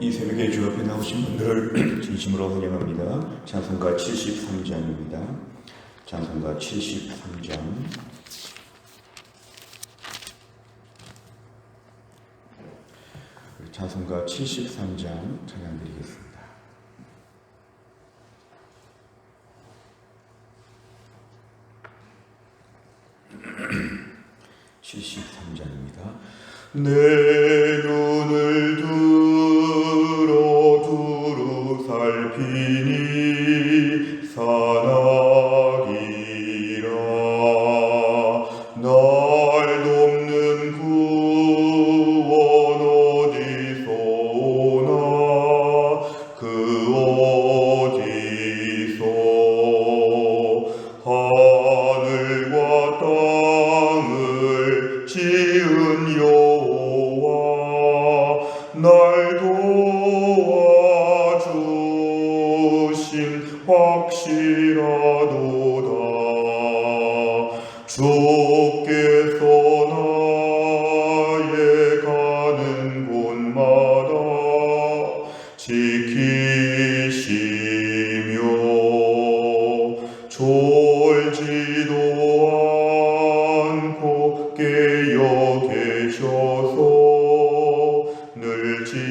이 새벽에 주 앞에 나오신 분들을 진심으로 환영합니다. 찬송가 73장입니다. 찬송가 73장. 찬송가 73장 찬양 드리겠습니다. 내 눈을 들어 두루 살피니 산악이라. 날 돕는 구원 어디서 오나. 그 어디서 하늘과 땅을 지은 여호와 날 도와주심 확실하도다. 주께서 나의 가는 곳마다 지키시며 졸지도 않고 깨어 계셔서 늘 지키네.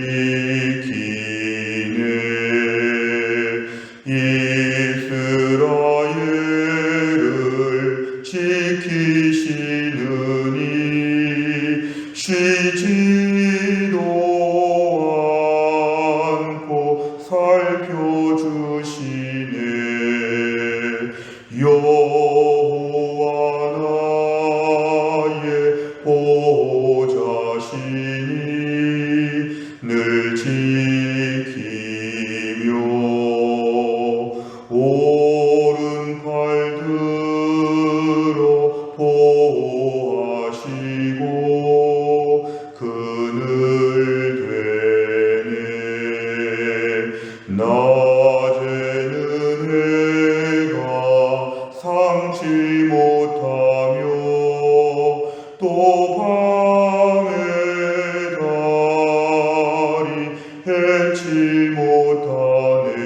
이스라엘을 지키시느니 쉬지도 않고 살펴주시네. 여호와 나의 보호자시니 늘 지키며 오른팔 들어 보호하시고 그늘 되네. 낮에는 해가 상치 못하며 또 밤에 달이 해치 못하네.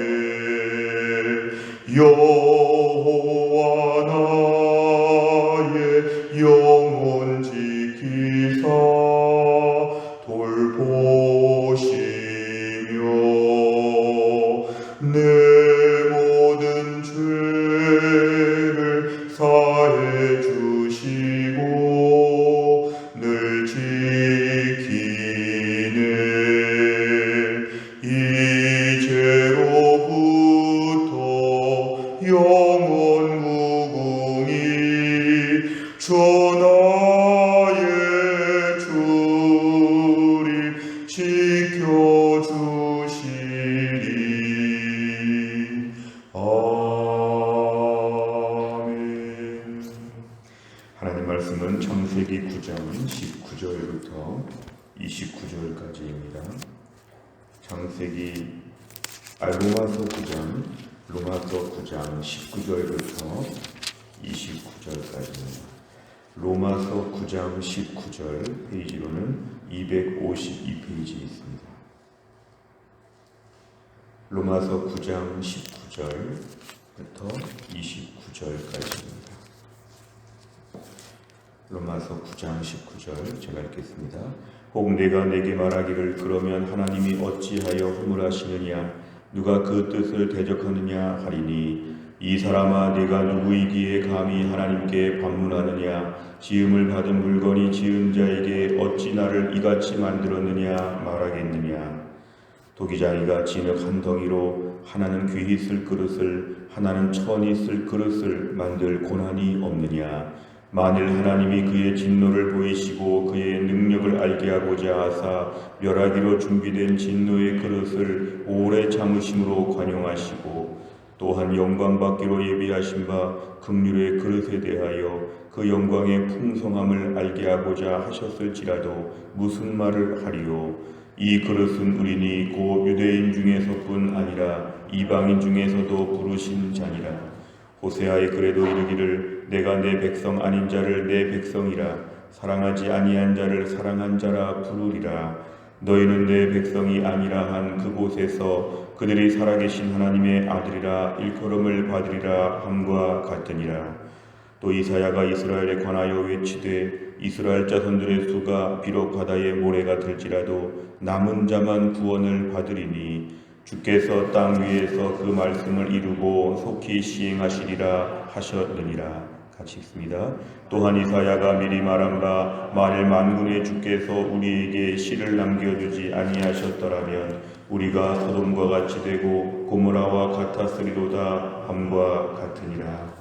여호와 나의 영혼 지키사 돌보시며 내 모든 죄를 사해 주시고 늘 지키네. 이제로부터 영원 무궁히 주 나의 주님 지켜주시리. 아멘. 하나님 말씀은 창세기 9장 19절부터 29절까지입니다. 로마서 9장 19절부터 29절까지입니다. 로마서 9장 19절 페이지로는 252페이지 있습니다. 로마서 9장 19절부터 29절까지입니다. 로마서 9장 19절 제가 읽겠습니다. 혹 내가 내게 말하기를 그러면 하나님이 어찌하여 허물하시느냐 누가 그 뜻을 대적하느냐 하리니 이 사람아 내가 누구이기에 감히 하나님께 반문하느냐. 지음을 받은 물건이 지은 자에게 어찌 나를 이같이 만들었느냐 말하겠느냐. 도기장이가 진흙 한 덩이로 하나는 귀히 쓸 그릇을 하나는 천히 쓸 그릇을 만들 고난이 없느냐. 만일 하나님이 그의 진노를 보이시고 그의 능력을 알게 하고자 하사 멸하기로 준비된 진노의 그릇을 오래 참으심으로 관용하시고 또한 영광받기로 예비하신 바 긍휼의 그릇에 대하여 그 영광의 풍성함을 알게 하고자 하셨을지라도 무슨 말을 하리요. 이 그릇은 우리니 곧 유대인 중에서뿐 아니라 이방인 중에서도 부르신 자니라. 호세아의 글에도 이르기를 내가 내 백성 아닌 자를 내 백성이라 사랑하지 아니한 자를 사랑한 자라 부르리라. 너희는 내 백성이 아니라 한 그곳에서 그들이 살아계신 하나님의 아들이라 일컬음을 받으리라 함과 같으니라. 또 이사야가 이스라엘에 관하여 외치되 이스라엘 자손들의 수가 비록 바다의 모래가 될지라도 남은 자만 구원을 받으리니 주께서 땅 위에서 그 말씀을 이루고 속히 시행하시리라 하셨느니라. 같이 읽습니다. 또한 이사야가 미리 말한 바 만일 만군의 주께서 우리에게 씨를 남겨두지 아니하셨더라면 우리가 소돔과 같이 되고 고모라와 같았으리로다 함과 같으니라.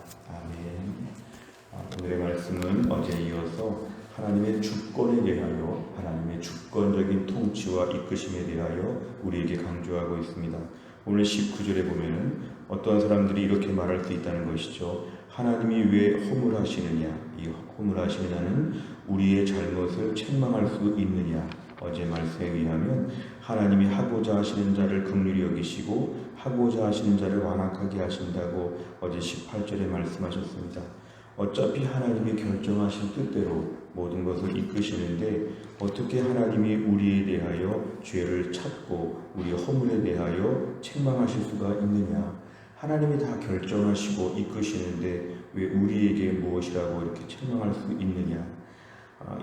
오늘의 말씀은 어제에 이어서 하나님의 주권에 대하여 하나님의 주권적인 통치와 이끄심에 대하여 우리에게 강조하고 있습니다. 오늘 19절에 보면은 어떤 사람들이 이렇게 말할 수 있다는 것이죠. 하나님이 왜 허물하시느냐? 이 허물하시느냐는 우리의 잘못을 책망할 수 있느냐? 어제 말씀에 의하면 하나님이 하고자 하시는 자를 긍휼히 여기시고 하고자 하시는 자를 완악하게 하신다고 어제 18절에 말씀하셨습니다. 어차피 하나님이 결정하신 뜻대로 모든 것을 이끄시는데 어떻게 하나님이 우리에 대하여 죄를 찾고 우리의 허물에 대하여 책망하실 수가 있느냐? 하나님이 다 결정하시고 이끄시는데 왜 우리에게 무엇이라고 이렇게 책망할 수 있느냐?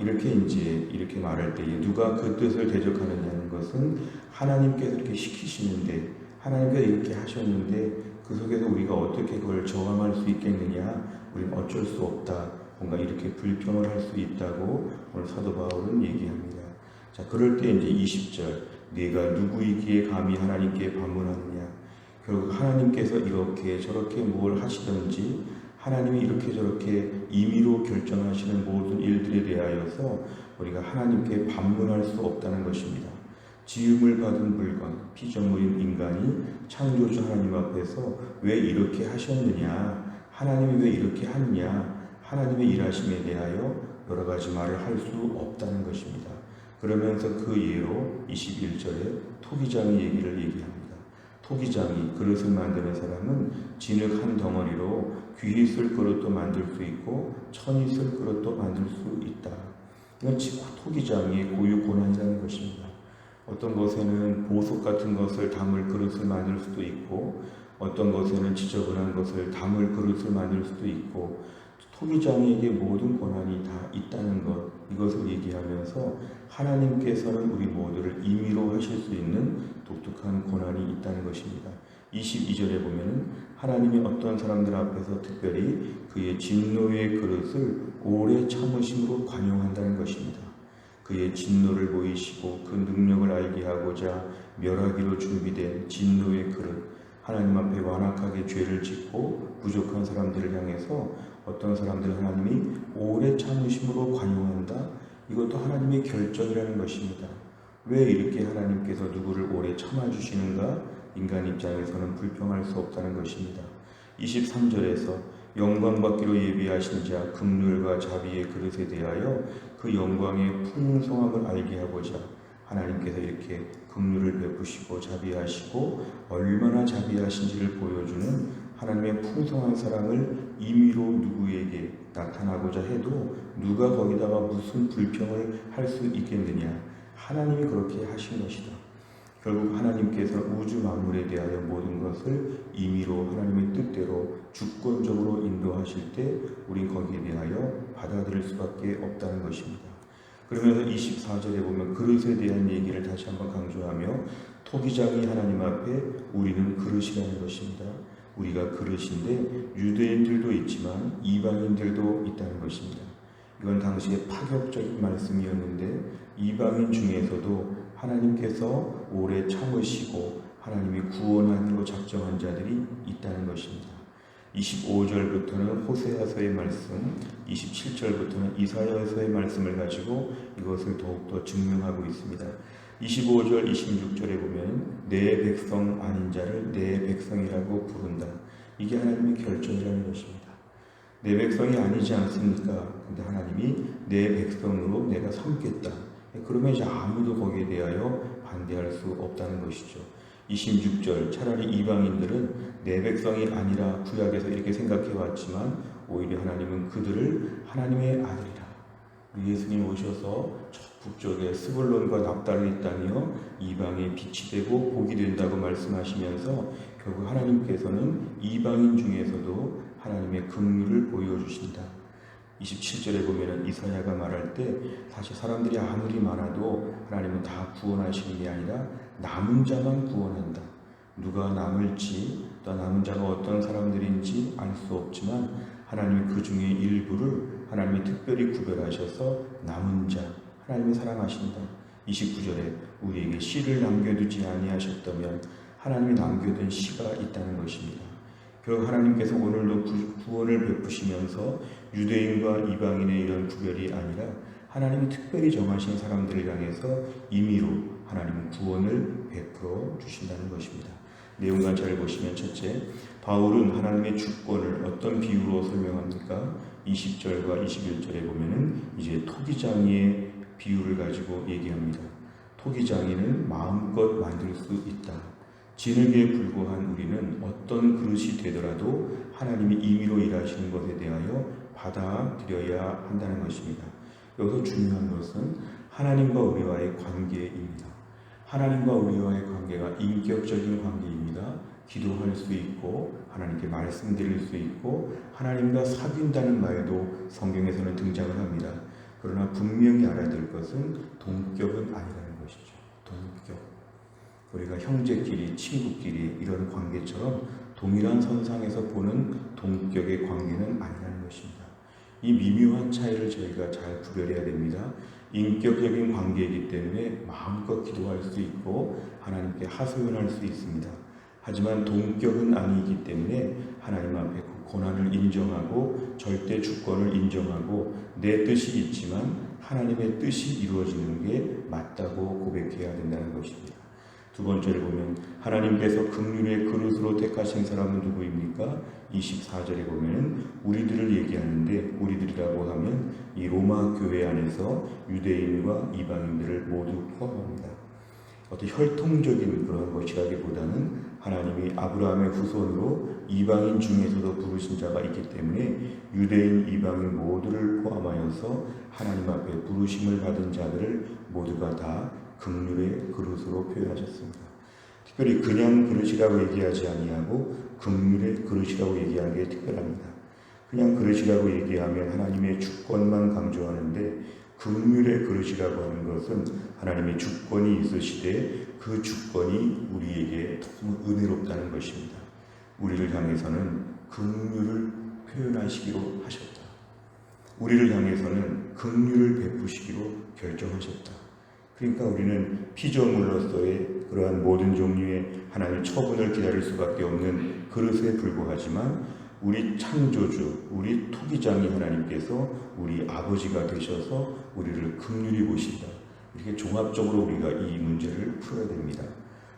이렇게 말할 때에 누가 그 뜻을 대적하느냐는 것은 하나님께서 이렇게 시키시는데 하나님께서 이렇게 하셨는데 그 속에서 우리가 어떻게 그걸 저항할 수 있겠느냐? 우리는 어쩔 수 없다. 뭔가 이렇게 불평을 할 수 있다고 오늘 사도 바울은 얘기합니다. 자, 그럴 때 이제 20절 네가 누구이기에 감히 하나님께 반문하느냐? 결국 하나님께서 이렇게 저렇게 뭘 하시든지 하나님이 이렇게 저렇게 임의로 결정하시는 모든 일들에 대하여서 우리가 하나님께 반문할 수 없다는 것입니다. 지음을 받은 물건, 피조물인 인간이 창조주 하나님 앞에서 왜 이렇게 하셨느냐? 하나님이 왜 이렇게 하느냐? 하나님의 일하심에 대하여 여러 가지 말을 할 수 없다는 것입니다. 그러면서 그 예로 21절에 토기장의 얘기를 얘기합니다. 토기장이 그릇을 만드는 사람은 진흙 한 덩어리로 귀히 쓸 그릇도 만들 수 있고 천이 쓸 그릇도 만들 수 있다. 이건 토기장의 고유 고난이라는 것입니다. 어떤 것에는 보석 같은 것을 담을 그릇을 만들 수도 있고 어떤 것에는 지저분한 것을 담을 그릇을 만들 수도 있고 토기장에게 모든 권한이 다 있다는 것, 이것을 얘기하면서 하나님께서는 우리 모두를 임의로 하실 수 있는 독특한 권한이 있다는 것입니다. 22절에 보면 하나님이 어떤 사람들 앞에서 특별히 그의 진노의 그릇을 오래 참으심으로 관용한다는 것입니다. 그의 진노를 보이시고 그 능력을 알게 하고자 멸하기로 준비된 진노의 그릇, 하나님 앞에 완악하게 죄를 짓고 부족한 사람들을 향해서 어떤 사람들은 하나님이 오래 참으심으로 관용한다. 이것도 하나님의 결정이라는 것입니다. 왜 이렇게 하나님께서 누구를 오래 참아주시는가? 인간 입장에서는 불평할 수 없다는 것입니다. 23절에서 영광받기로 예비하신 자 긍휼과 자비의 그릇에 대하여 그 영광의 풍성함을 알게 하고자 하나님께서 이렇게 긍휼을 베푸시고 자비하시고 얼마나 자비하신지를 보여주는 하나님의 풍성한 사랑을 임의로 누구에게 나타나고자 해도 누가 거기다가 무슨 불평을 할 수 있겠느냐? 하나님이 그렇게 하신 것이다. 결국 하나님께서 우주 만물에 대하여 모든 것을 임의로 하나님의 뜻대로 주권적으로 인도하실 때 우린 거기에 대하여 받아들일 수밖에 없다는 것입니다. 그러면서 24절에 보면 그릇에 대한 얘기를 다시 한번 강조하며 토기장이 하나님 앞에 우리는 그릇이라는 것입니다. 우리가 그릇인데 유대인들도 있지만 이방인들도 있다는 것입니다. 이건 당시에 파격적인 말씀이었는데 이방인 중에서도 하나님께서 오래 참으시고 하나님이 구원하기로 작정한 자들이 있다는 것입니다. 25절부터는 호세아서의 말씀, 27절부터는 이사야서의 말씀을 가지고 이것을 더욱더 증명하고 있습니다. 25절, 26절에 보면 내 백성 아닌 자를 내 백성이라고 부른다. 이게 하나님의 결정이라는 것입니다. 내 백성이 아니지 않습니까? 근데 하나님이 내 백성으로 내가 삼겠다. 그러면 이제 아무도 거기에 대하여 반대할 수 없다는 것이죠. 26절 차라리 이방인들은 내 백성이 아니라 구약에서 이렇게 생각해 왔지만 오히려 하나님은 그들을 하나님의 아들이라. 예수님 오셔서 북쪽에 스불론과 납달리 땅이요 이방의 빛이 되고 복이 된다고 말씀하시면서 결국 하나님께서는 이방인 중에서도 하나님의 긍휼을 보여주신다. 27절에 보면 이사야가 말할 때 사실 사람들이 아무리 많아도 하나님은 다 구원하시는 게 아니라 남은 자만 구원한다. 누가 남을지 또 남은 자가 어떤 사람들인지 알 수 없지만 하나님이 그 중에 일부를 하나님이 특별히 구별하셔서 남은 자 하나님이 사랑하신다. 29절에 우리에게 씨를 남겨두지 아니하셨다면 하나님이 남겨둔 씨가 있다는 것입니다. 결국 하나님께서 오늘도 구원을 베푸시면서 유대인과 이방인의 이런 구별이 아니라 하나님이 특별히 정하신 사람들을 향해서 임의로 하나님은 구원을 베풀어 주신다는 것입니다. 내용 관찰을 보시면 첫째, 바울은 하나님의 주권을 어떤 비유로 설명합니까? 20절과 21절에 보면은 이제 토기장이의 비유를 가지고 얘기합니다. 토기장이는 마음껏 만들 수 있다. 진흙에 불과한 우리는 어떤 그릇이 되더라도 하나님이 임의로 일하시는 것에 대하여 받아들여야 한다는 것입니다. 여기서 중요한 것은 하나님과 우리와의 관계입니다. 하나님과 우리와의 관계가 인격적인 관계입니다. 기도할 수 있고 하나님께 말씀드릴 수 있고 하나님과 사귄다는 말도 성경에서는 등장을 합니다. 그러나 분명히 알아야 될 것은 동격은 아니라는 것이죠. 동격. 우리가 형제끼리, 친구끼리 이런 관계처럼 동일한 선상에서 보는 동격의 관계는 아니라는 것입니다. 이 미묘한 차이를 저희가 잘 구별해야 됩니다. 인격적인 관계이기 때문에 마음껏 기도할 수 있고 하나님께 하소연할 수 있습니다. 하지만 동격은 아니기 때문에 하나님 앞에 그 고난을 인정하고 절대 주권을 인정하고 내 뜻이 있지만 하나님의 뜻이 이루어지는 게 맞다고 고백해야 된다는 것입니다. 두 번째를 보면 하나님께서 긍휼의 그릇으로 택하신 사람은 누구입니까? 24절에 보면 우리들을 얘기하는데 우리들이라고 하면 이 로마 교회 안에서 유대인과 이방인들을 모두 포함합니다. 어떤 혈통적인 그런 것이라기보다는 하나님이 아브라함의 후손으로 이방인 중에서도 부르신 자가 있기 때문에 유대인, 이방인 모두를 포함하여서 하나님 앞에 부르심을 받은 자들을 모두가 다 긍휼의 그릇으로 표현하셨습니다. 특별히 그냥 그릇이라고 얘기하지 아니하고 긍휼의 그릇이라고 얘기하는 게 특별합니다. 그냥 그릇이라고 얘기하면 하나님의 주권만 강조하는데 긍휼의 그릇이라고 하는 것은 하나님의 주권이 있으시되 그 주권이 우리에게 너무 은혜롭다는 것입니다. 우리를 향해서는 긍휼을 표현하시기로 하셨다. 우리를 향해서는 긍휼을 베푸시기로 결정하셨다. 그러니까 우리는 피조물로서의 그러한 모든 종류의 하나님의 처분을 기다릴 수밖에 없는 그릇에 불과하지만 우리 창조주, 우리 토기장이 하나님께서 우리 아버지가 되셔서 우리를 긍휼히 보신다. 이렇게 종합적으로 우리가 이 문제를 풀어야 됩니다.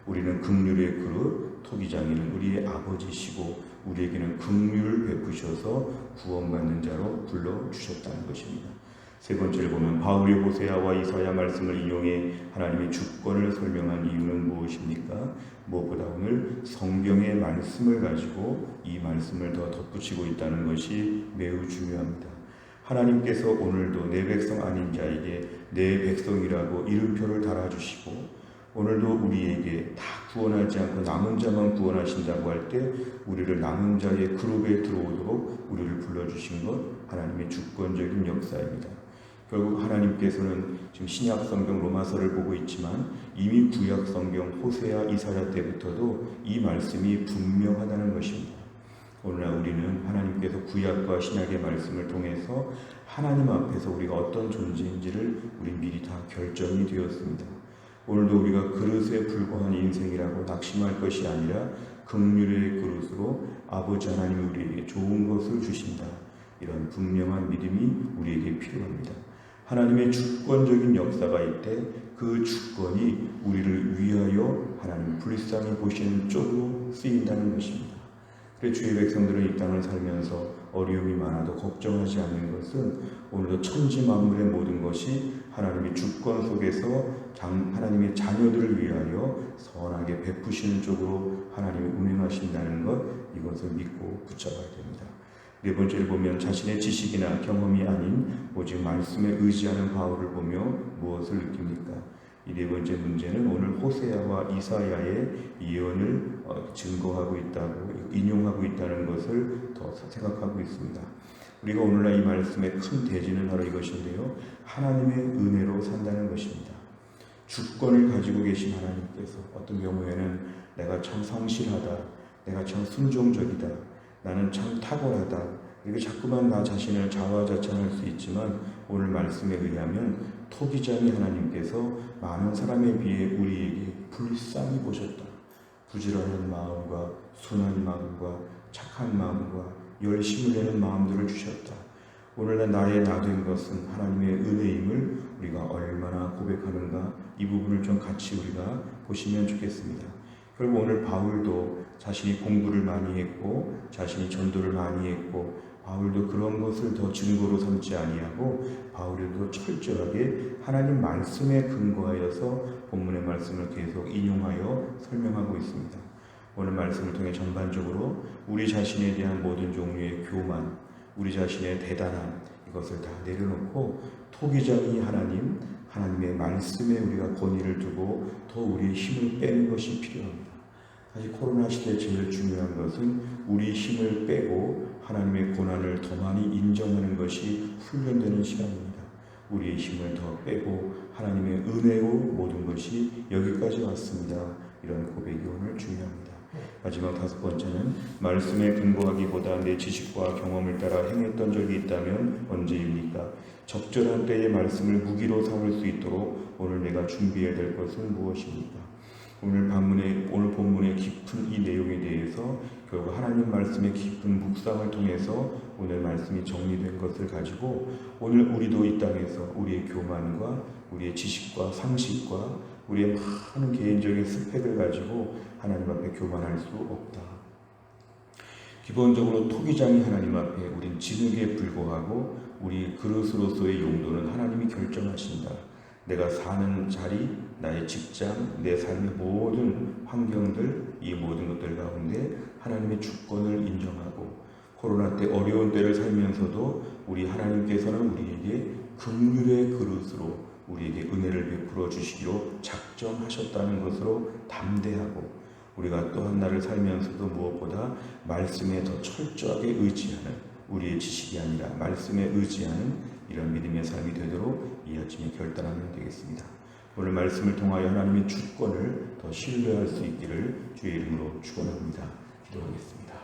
우리는 긍휼의 그릇, 토기장이는 우리의 아버지시고 우리에게는 긍휼을 베푸셔서 구원받는 자로 불러주셨다는 것입니다. 세 번째를 보면 바울이 호세아와 이사야 말씀을 이용해 하나님의 주권을 설명한 이유는 무엇입니까? 무엇보다 오늘 성경의 말씀을 가지고 이 말씀을 더 덧붙이고 있다는 것이 매우 중요합니다. 하나님께서 오늘도 내 백성 아닌 자에게 내 백성이라고 이름표를 달아주시고 오늘도 우리에게 다 구원하지 않고 남은 자만 구원하신다고 할 때 우리를 남은 자의 그룹에 들어오도록 우리를 불러주신 것 하나님의 주권적인 역사입니다. 결국 하나님께서는 지금 신약 성경 로마서를 보고 있지만 이미 구약 성경 호세아 이사야 때부터도 이 말씀이 분명하다는 것입니다. 오늘날 우리는 하나님께서 구약과 신약의 말씀을 통해서 하나님 앞에서 우리가 어떤 존재인지를 우리 미리 다 결정이 되었습니다. 오늘도 우리가 그릇에 불과한 인생이라고 낙심할 것이 아니라 긍휼의 그릇으로 아버지 하나님이 우리에게 좋은 것을 주신다. 이런 분명한 믿음이 우리에게 필요합니다. 하나님의 주권적인 역사가 있되 그 주권이 우리를 위하여 하나님 불쌍히 보시는 쪽으로 쓰인다는 것입니다. 그래서 주의 백성들은 이 땅을 살면서 어려움이 많아도 걱정하지 않는 것은 오늘도 천지 만물의 모든 것이 하나님의 주권 속에서 하나님의 자녀들을 위하여 선하게 베푸시는 쪽으로 하나님이 운행하신다는 것, 이것을 믿고 붙잡아야 됩니다. 네 번째로 보면 자신의 지식이나 경험이 아닌 오직 말씀에 의지하는 바울을 보며 무엇을 느낍니까? 이 네 번째 문제는 오늘 호세아와 이사야의 예언을 증거하고 있다고, 인용하고 있다는 것을 더 생각하고 있습니다. 우리가 오늘날 이 말씀의 큰 대지는 바로 이것인데요, 하나님의 은혜로 산다는 것입니다. 주권을 가지고 계신 하나님께서 어떤 경우에는 내가 참 성실하다, 내가 참 순종적이다, 나는 참 탁월하다, 이렇게 자꾸만 나 자신을 자화자찬할 수 있지만 오늘 말씀에 의하면 토기장이 하나님께서 많은 사람에 비해 우리에게 불쌍히 보셨다. 부지런한 마음과 순한 마음과 착한 마음과 열심을 내는 마음들을 주셨다. 오늘날 나의 나 된 것은 하나님의 은혜임을 우리가 얼마나 고백하는가, 이 부분을 좀 같이 우리가 보시면 좋겠습니다. 결국 오늘 바울도 자신이 공부를 많이 했고 자신이 전도를 많이 했고 바울도 그런 것을 더 증거로 삼지 아니하고 바울도 철저하게 하나님 말씀에 근거하여서 본문의 말씀을 계속 인용하여 설명하고 있습니다. 오늘 말씀을 통해 전반적으로 우리 자신에 대한 모든 종류의 교만, 우리 자신의 대단함, 이것을 다 내려놓고 토기장이 하나님의 말씀에 우리가 권위를 두고 더 우리의 힘을 빼는 것이 필요합니다. 사실 코로나 시대에 제일 중요한 것은 우리 힘을 빼고 하나님의 고난을 더 많이 인정하는 것이 훈련되는 시간입니다. 우리의 힘을 더 빼고 하나님의 은혜로 모든 것이 여기까지 왔습니다. 이런 고백이 오늘 중요합니다. 마지막 다섯 번째는 말씀에 근거하기보다 내 지식과 경험을 따라 행했던 적이 있다면 언제입니까? 적절한 때의 말씀을 무기로 삼을 수 있도록 오늘 내가 준비해야 될 것은 무엇입니까? 오늘 본문의 깊은 이 내용에 대해서 결국 하나님 말씀의 깊은 묵상을 통해서 오늘 말씀이 정리된 것을 가지고 오늘 우리도 이 땅에서 우리의 교만과 우리의 지식과 상식과 우리의 많은 개인적인 스펙을 가지고 하나님 앞에 교만할 수 없다. 기본적으로 토기장이 하나님 앞에 우린 진흙에 불과하고 우리 그릇으로서의 용도는 하나님이 결정하신다. 내가 사는 자리, 나의 직장, 내 삶의 모든 환경들, 이 모든 것들 가운데 하나님의 주권을 인정하고 코로나 때 어려운 때를 살면서도 우리 하나님께서는 우리에게 긍휼의 그릇으로 우리에게 은혜를 베풀어 주시기로 작정하셨다는 것으로 담대하고 우리가 또 한 날을 살면서도 무엇보다 말씀에 더 철저하게 의지하는, 우리의 지식이 아니라 말씀에 의지하는 이런 믿음의 삶이 되도록 이 아침에 결단하면 되겠습니다. 오늘 말씀을 통하여 하나님의 주권을 더 신뢰할 수 있기를 주의 이름으로 축원합니다. 기도하겠습니다.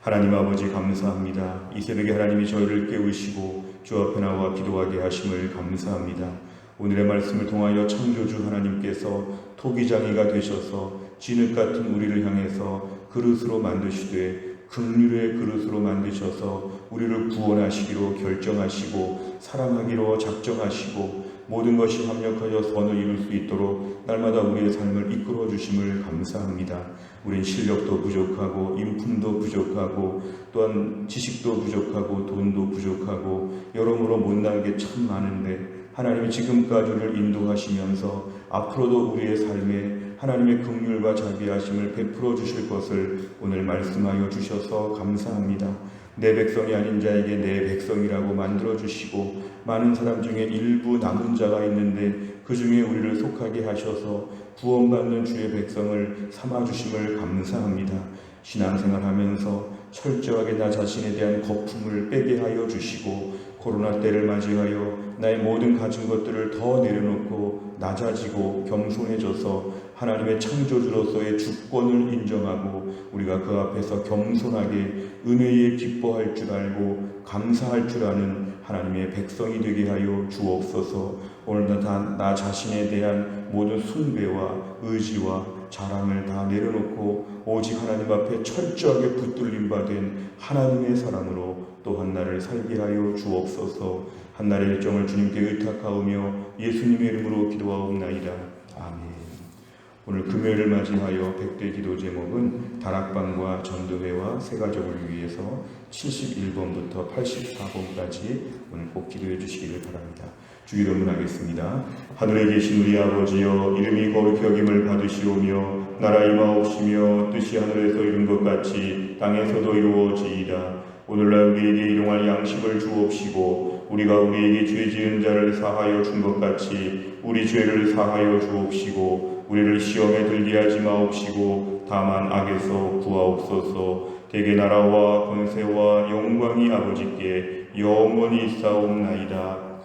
하나님 아버지 감사합니다. 이 새벽에 하나님이 저희를 깨우시고 주 앞에 나와 기도하게 하심을 감사합니다. 오늘의 말씀을 통하여 창조주 하나님께서 토기장이가 되셔서 진흙 같은 우리를 향해서 그릇으로 만드시되 긍휼의 그릇으로 만드셔서 우리를 구원하시기로 결정하시고 사랑하기로 작정하시고 모든 것이 합력하여 선을 이룰 수 있도록 날마다 우리의 삶을 이끌어 주심을 감사합니다. 우린 실력도 부족하고 인품도 부족하고 또한 지식도 부족하고 돈도 부족하고 여러모로 못난 게 참 많은데 하나님이 지금까지 우리를 인도하시면서 앞으로도 우리의 삶에 하나님의 긍휼과 자비하심을 베풀어 주실 것을 오늘 말씀하여 주셔서 감사합니다. 내 백성이 아닌 자에게 내 백성이라고 만들어 주시고 많은 사람 중에 일부 남은 자가 있는데 그 중에 우리를 속하게 하셔서 구원받는 주의 백성을 삼아 주심을 감사합니다. 신앙생활 하면서 철저하게 나 자신에 대한 거품을 빼게 하여 주시고 코로나 때를 맞이하여 나의 모든 가진 것들을 더 내려놓고 낮아지고 겸손해져서 하나님의 창조주로서의 주권을 인정하고 우리가 그 앞에서 겸손하게 은혜에 기뻐할 줄 알고 감사할 줄 아는 하나님의 백성이 되게 하여 주옵소서. 오늘도 나 자신에 대한 모든 숭배와 의지와 자랑을 다 내려놓고 오직 하나님 앞에 철저하게 붙들림 받은 하나님의 사람으로 또 한 날을 살게 하여 주옵소서. 한 날의 일정을 주님께 의탁하오며 예수님의 이름으로 기도하옵나이다. 아멘. 오늘 금요일을 맞이하여 100대 기도 제목은 다락방과 전도회와 새가족을 위해서 71번부터 84번까지 오늘 꼭 기도해 주시기를 바랍니다. 주 이름으로 하겠습니다. 하늘에 계신 우리 아버지여, 이름이 거룩히 여김을 받으시오며 나라 임하옵시며 뜻이 하늘에서 이룬 것 같이 땅에서도 이루어지이다. 오늘날 우리에게 일용할 양식을 주옵시고 우리가 우리에게 죄 지은 자를 사하여 준 것 같이 우리 죄를 사하여 주옵시고 우리를 시험에 들게 하지 마옵시고 다만 악에서 구하옵소서. 대개 나라와 권세와 영광이 아버지께 영원히 있사옵나이다.